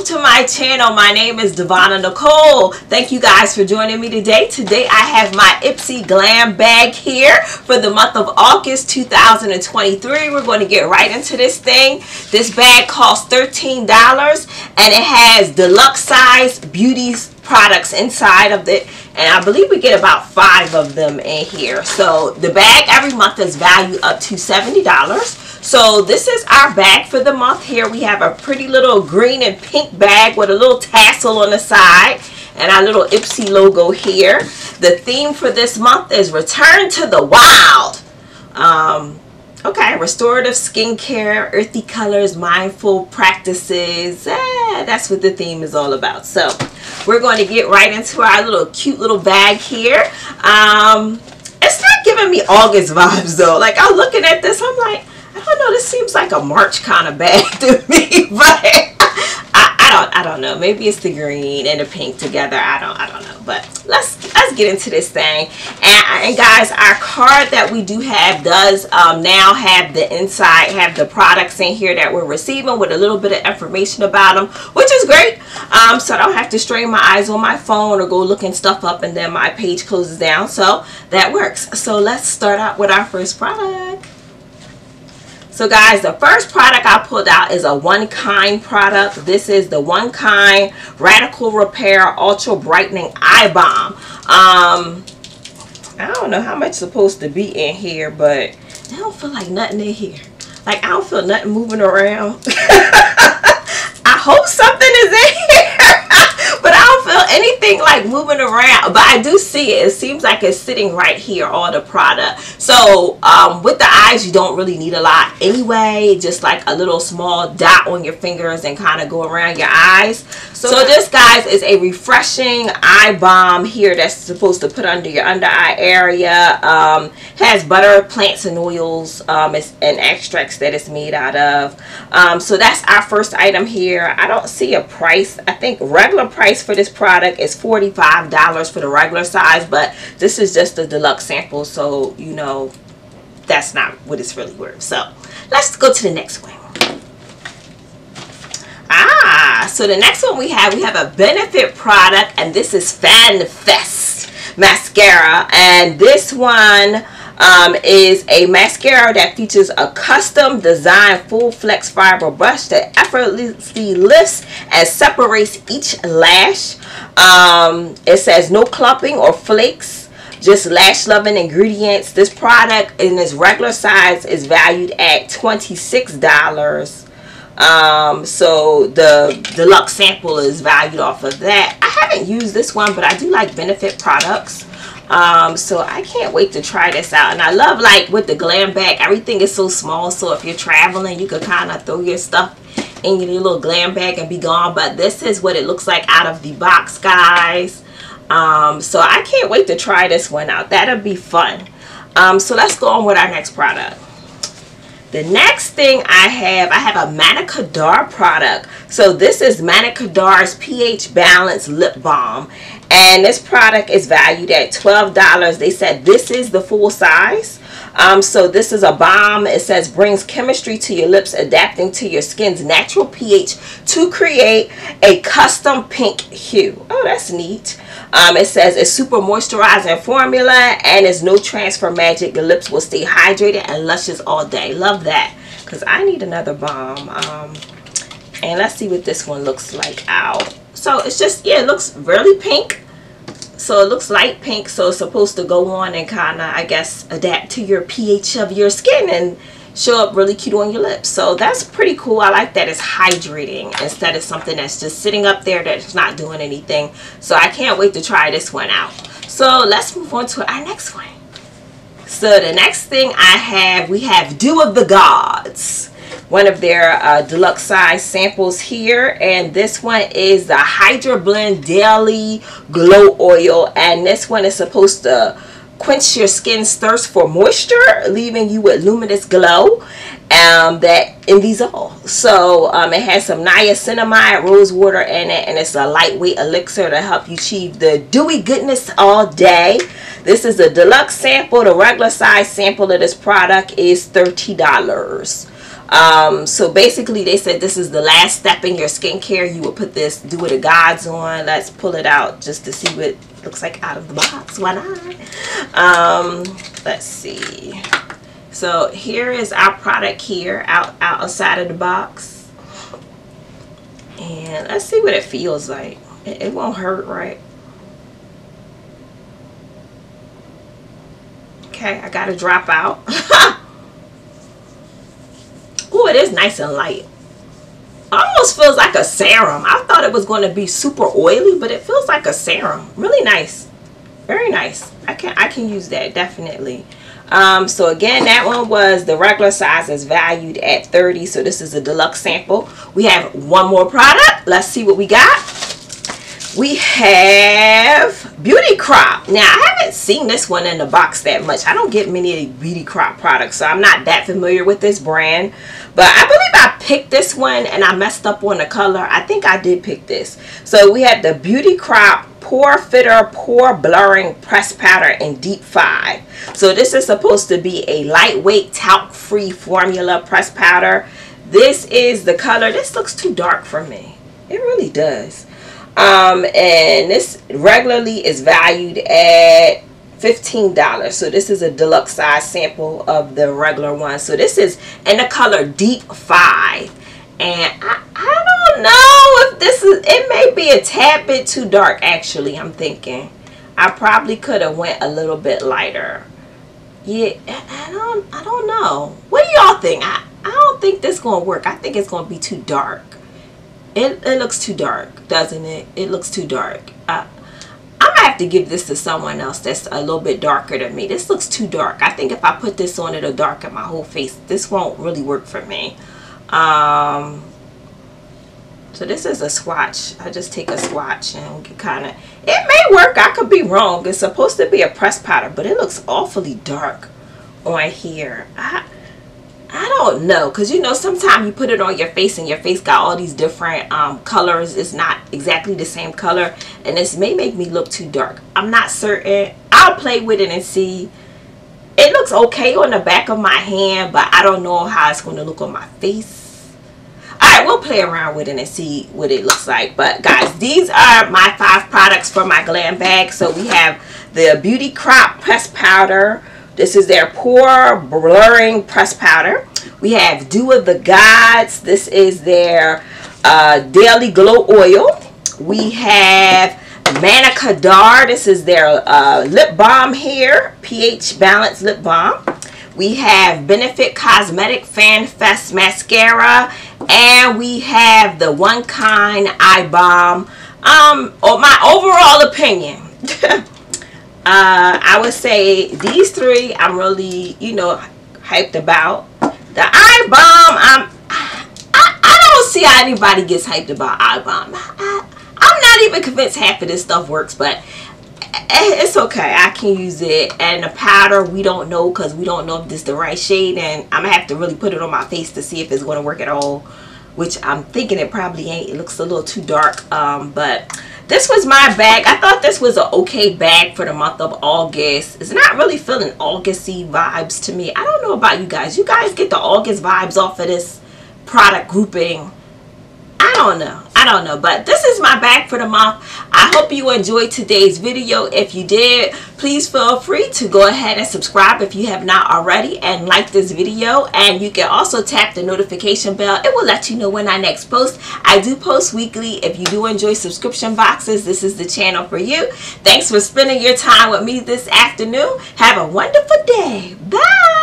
welcome to my channel. My name is Devonna Nicole. Thank you guys for joining me today. Today I have my Ipsy Glam bag here for the month of August 2023. We're going to get right into this thing. This bag costs $13 and it has deluxe size beauty products inside of it, and I believe we get about 5 of them in here. So the bag every month is valued up to $70. So this is our bag for the month. Here we have a pretty little green and pink bag with a little tassel on the side and our little Ipsy logo here. The theme for this month is Return to the Wild. Okay, restorative skincare, earthy colors, mindful practices. That's what the theme is all about. So we're going to get right into our little cute little bag here. It's not giving me August vibes though. Like, I'm looking at this, I'm like, I don't know, this seems like a March kind of bag to me, but I don't know. Maybe it's the green and the pink together. I don't know. But let's get into this thing. And guys, our card that we do have does now have the inside, have the products in here that we're receiving with a little bit of information about them, which is great. So I don't have to strain my eyes on my phone or go looking stuff up and then my page closes down. So that works. So let's start out with our first product. So guys, the first product I pulled out is a One Kind product. This is the One Kind Radical Repair Ultra Brightening Eye Balm. I don't know how much is supposed to be in here, but I don't feel like nothing in here. Like, I don't feel nothing moving around. I hope something is in here, but I don't feel anything like moving around. But I do see it. It seems like it's sitting right here on the product. So with the eyes, you don't really need a lot anyway. Just like a little small dot on your fingers and kind of go around your eyes. So this, guys, is a refreshing eye balm here that's supposed to put under your under eye area. Has butter, plants, and oils and extracts that it's made out of. So that's our first item here. I don't see a price. I think regular price for this product is $45 for the regular size, but this is just the deluxe sample, so you know that's not what it's really worth. So let's go to the next one. So the next one we have a Benefit product, and this is Fan Fest mascara, and this one is a mascara that features a custom designed full flex fiber brush that effortlessly lifts and separates each lash. It says no clumping or flakes, just lash loving ingredients. This product in its regular size is valued at $26. So the deluxe sample is valued off of that. I haven't used this one, but I do like Benefit products. So I can't wait to try this out. And I love, like, with the Glam bag, everything is so small, so if you're traveling, you can kind of throw your stuff in your little Glam bag and be gone. But this is what it looks like out of the box, guys. So I can't wait to try this one out. That'll be fun. So let's go on with our next product. The next thing I have a Manica D'Or product. So this is Manica D'Or's pH Balance Lip Balm, and this product is valued at $12. They said this is the full size. So this is a balm. It says brings chemistry to your lips, adapting to your skin's natural pH to create a custom pink hue. Oh, that's neat. It says it's super moisturizing formula and it's no transfer magic. Your lips will stay hydrated and luscious all day. Love that, because I need another balm. And let's see what this one looks like out. So it's just, yeah, it looks really pink. So it looks light pink, so it's supposed to go on and kind of, I guess, adapt to your pH of your skin and show up really cute on your lips. So that's pretty cool. I like that it's hydrating instead of something that's just sitting up there that's not doing anything. So I can't wait to try this one out. So let's move on to our next one. So the next thing we have Dew of the Gods. One of their deluxe size samples here, and this one is the Hydra Blend Daily Glow Oil, and this one is supposed to quench your skin's thirst for moisture, leaving you with luminous glow that envies all. So it has some niacinamide, rose water in it, and it's a lightweight elixir to help you achieve the dewy goodness all day. This is a deluxe sample. The regular size sample of this product is $30. So basically they said this is the last step in your skincare. You would put this Do It a Gods on. Let's pull it out just to see what it looks like out of the box. Why not? Let's see. So here is our product here outside of the box. And let's see what it feels like. It won't hurt, right? Okay, I got to drop out. Oh, it is nice and light. Almost feels like a serum. I thought it was going to be super oily, but it feels like a serum. Really nice. Very nice. I can use that definitely. So again, that one was the regular size is valued at $30. So this is a deluxe sample. We have one more product. Let's see what we got. We have Beauty Crop. Now, I haven't seen this one in the box that much. I don't get many Beauty Crop products, so I'm not that familiar with this brand. But I believe I picked this one and I messed up on the color. I think I did pick this. So we have the Beauty Crop Pore Fitter Pore Blurring Press Powder in Deep 5. So this is supposed to be a lightweight talc-free formula press powder. This is the color. This looks too dark for me. It really does. And this regularly is valued at $15. So this is a deluxe size sample of the regular one. So this is in the color Deep 5. And I don't know if this is, it may be a tad bit too dark actually, I'm thinking. I probably could have went a little bit lighter. Yeah, I don't know. What do y'all think? I don't think this is going to work. I think it's going to be too dark. It looks too dark, doesn't it? It looks too dark. I'm going to have to give this to someone else that's a little bit darker than me. This looks too dark. I think if I put this on, it'll darken my whole face. This won't really work for me. So this is a swatch. I just take a swatch and kind of, it may work. I could be wrong. It's supposed to be a press powder, but it looks awfully dark on here. I don't know, because you know sometimes you put it on your face and your face got all these different colors. It's not exactly the same color, and this may make me look too dark. I'm not certain. I'll play with it and see. It looks okay on the back of my hand, but I don't know how it's going to look on my face. Alright, we'll play around with it and see what it looks like. But guys, these are my 5 products for my Glam bag. So we have the Beauty Crop Press Powder. This is their Pore Blurring Press Powder. We have Dew of the Gods. This is their Daily Glow Oil. We have Manicadar. This is their lip balm here. pH Balance Lip Balm. We have Benefit Cosmetic Fan Fest Mascara. And we have the One Kind Eye Balm. My overall opinion. I would say these 3 I'm really, you know, hyped about. The eye balm, I don't see how anybody gets hyped about eye balm. I'm not even convinced half of this stuff works, but it's okay. I can use it. And the powder, we don't know, because we don't know if this is the right shade, and I'm gonna have to really put it on my face to see if it's going to work at all, which I'm thinking it probably ain't. It looks a little too dark, but this was my bag. I thought this was an okay bag for the month of August. It's not really feeling Augusty vibes to me. I don't know about you guys. You guys get the August vibes off of this product grouping? I don't know. But this is my bag for the month. I hope you enjoyed today's video. If you did, please feel free to go ahead and subscribe if you have not already, and like this video. And you can also tap the notification bell. It will let you know when I next post. I do post weekly. If you do enjoy subscription boxes, this is the channel for you. Thanks for spending your time with me this afternoon. Have a wonderful day. Bye.